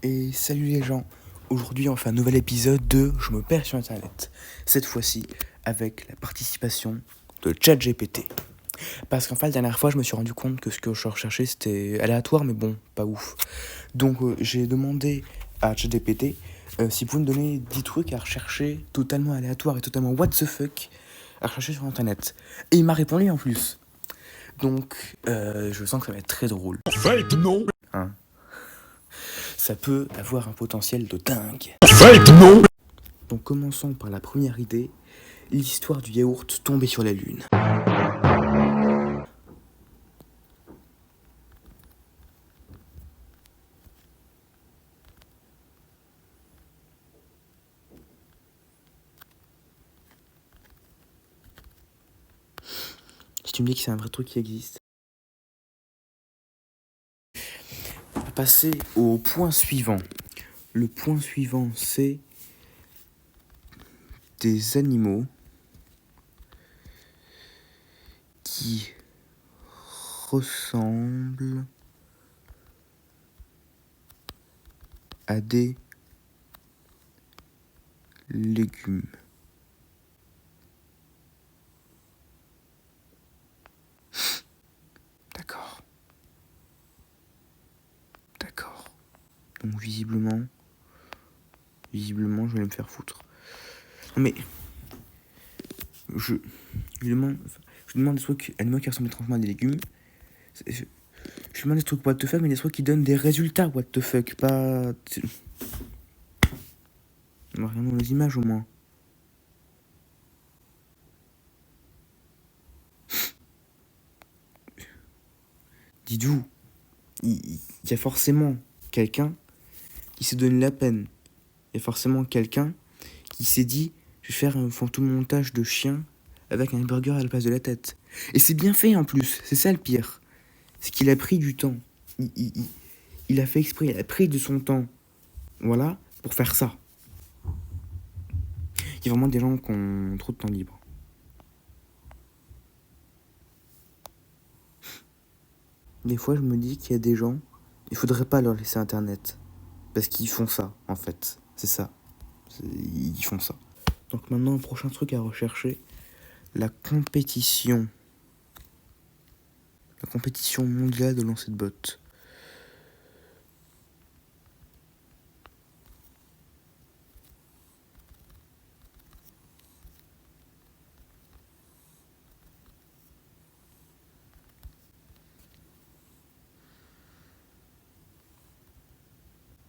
Et salut les gens, aujourd'hui on fait un nouvel épisode de Je me perds sur internet. Cette fois-ci avec la participation de ChatGPT. Parce qu'en fait la dernière fois je me suis rendu compte que ce que je recherchais c'était aléatoire mais bon, pas ouf. Donc j'ai demandé à ChatGPT s'il pouvait me donner 10 trucs à rechercher totalement aléatoires et totalement what the fuck à rechercher sur internet. Et il m'a répondu en plus. Donc je sens que ça va être très drôle. Fake non. Hein, ça peut avoir un potentiel de dingue. Fake non. Donc commençons par la première idée, l'histoire du yaourt tombé sur la lune. Si tu me dis que c'est un vrai truc qui existe. On va passer au point suivant. Le point suivant, c'est des animaux qui ressemblent à des légumes. D'accord. D'accord. Donc visiblement, je vais me faire foutre. Non mais, je demande des trucs animaux qui ressemblent étrangement à des légumes. Je demande des trucs what the fuck, mais des trucs qui donnent des résultats what the fuck, pas... Regardons les images au moins. Dites-vous, il y a forcément quelqu'un qui s'est donné la peine. Il y a forcément quelqu'un qui s'est dit, je vais faire un photomontage de chien avec un burger à la place de la tête. Et c'est bien fait en plus, c'est ça le pire. C'est qu'il a pris du temps. Il a fait exprès, il a pris de son temps. Voilà, pour faire ça. Il y a vraiment des gens qui ont trop de temps libre. Des fois, je me dis qu'il y a des gens, il faudrait pas leur laisser Internet. Parce qu'ils font ça, en fait. C'est ça. Ils font ça. Donc maintenant, un prochain truc à rechercher, la compétition. La compétition mondiale de lancer de bottes.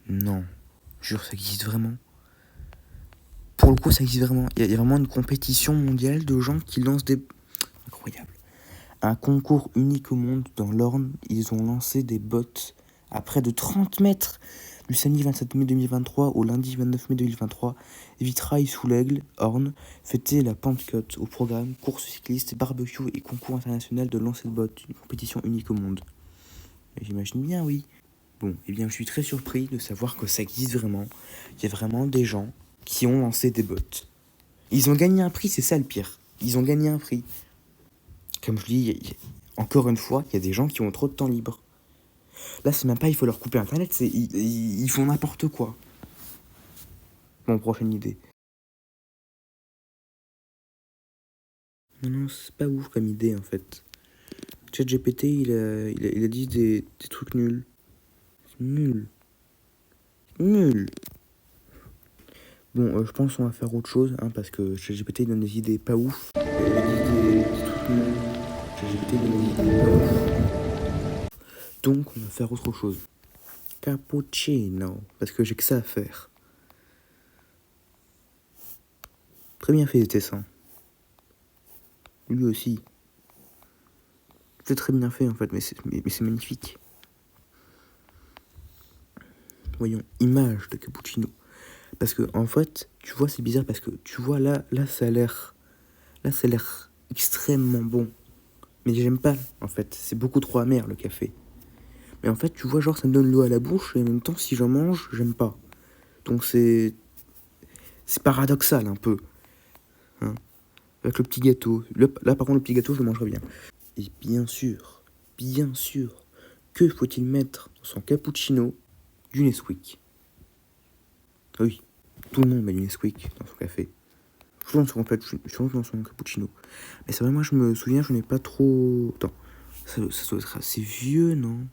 Non. Jure, ça existe vraiment. Pour le coup, ça existe vraiment. Il y a vraiment une compétition mondiale de gens qui lancent des... Incroyable. Un concours unique au monde dans l'Orne, ils ont lancé des bottes à près de 30 mètres du samedi 27 mai 2023 au lundi 29 mai 2023. Vitrail sous l'Aigle, Orne, fêtait la Pentecôte au programme course cycliste, barbecue et concours international de lancer de bottes, une compétition unique au monde. Et j'imagine bien, oui. Bon, eh bien, je suis très surpris de savoir que ça existe vraiment. Il y a vraiment des gens qui ont lancé des bottes. Ils ont gagné un prix, c'est ça le pire. Ils ont gagné un prix. Comme je dis, encore une fois, il y a des gens qui ont trop de temps libre. Là, c'est même pas il faut leur couper Internet, c'est ils font n'importe quoi. Bon, prochaine idée. Non, c'est pas ouf comme idée en fait. ChatGPT, il a dit des trucs nuls. C'est nul. Nul. Bon, je pense qu'on va faire autre chose, hein, parce que ChatGPT il donne des idées pas ouf. Il dit des trucs nuls. ChatGPT donne des idées pas ouf. Donc, on va faire autre chose. Cappuccino, parce que j'ai que ça à faire. Très bien fait les dessins. Lui aussi. C'est très bien fait en fait, mais c'est magnifique. Voyons, image de cappuccino. Parce que en fait, tu vois, c'est bizarre parce que tu vois là ça a l'air extrêmement bon. Mais j'aime pas en fait, c'est beaucoup trop amer le café. Mais en fait, tu vois, genre ça me donne l'eau à la bouche et en même temps si j'en mange, j'aime pas. Donc c'est paradoxal un peu. Hein, avec le petit gâteau. Là par contre le petit gâteau, je le mangerai bien. Et bien sûr, que faut-il mettre dans son cappuccino du Nesquik? Oui, tout le monde met du Nesquik dans son café. Surtout dans son cappuccino. Mais c'est vrai, moi je me souviens, je n'ai pas trop... Attends, ça doit être assez vieux, non?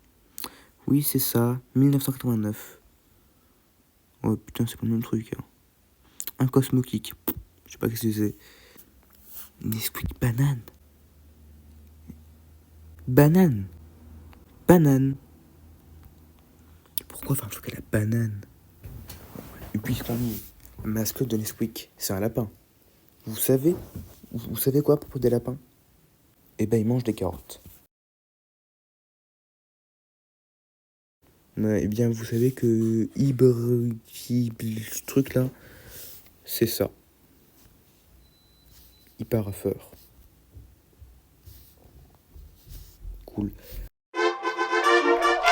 Oui, c'est ça, 1989. Ouais, putain, c'est pas le même truc. Hein. Un Cosmo Kick. Je sais pas ce que c'est. Nesquik banane. Banane. Banane. Pourquoi faire un truc à la banane? Et puis, la mascotte de Nesquik, c'est un lapin. Vous savez quoi à propos des lapins? Eh ben, ils mangent des carottes. Eh bien, vous savez que ce truc là, c'est ça. Hyper rafeur. Cool.